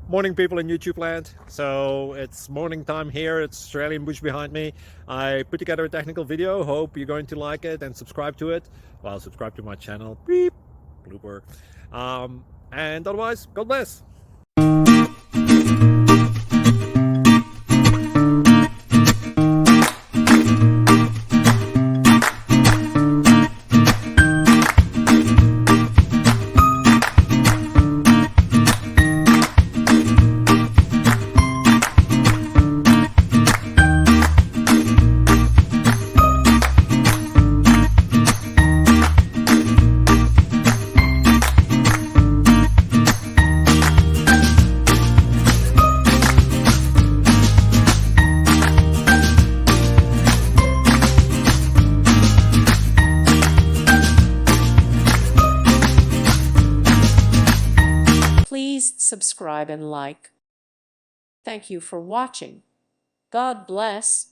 Morning, people in YouTube land. So it's morning time here. It's Australian bush behind me. I put together a technical video. Hope you're going to like it and subscribe to it. Well, subscribe to my channel. Beep, blooper. And otherwise, God bless. Please subscribe and like. Thank you for watching. God bless.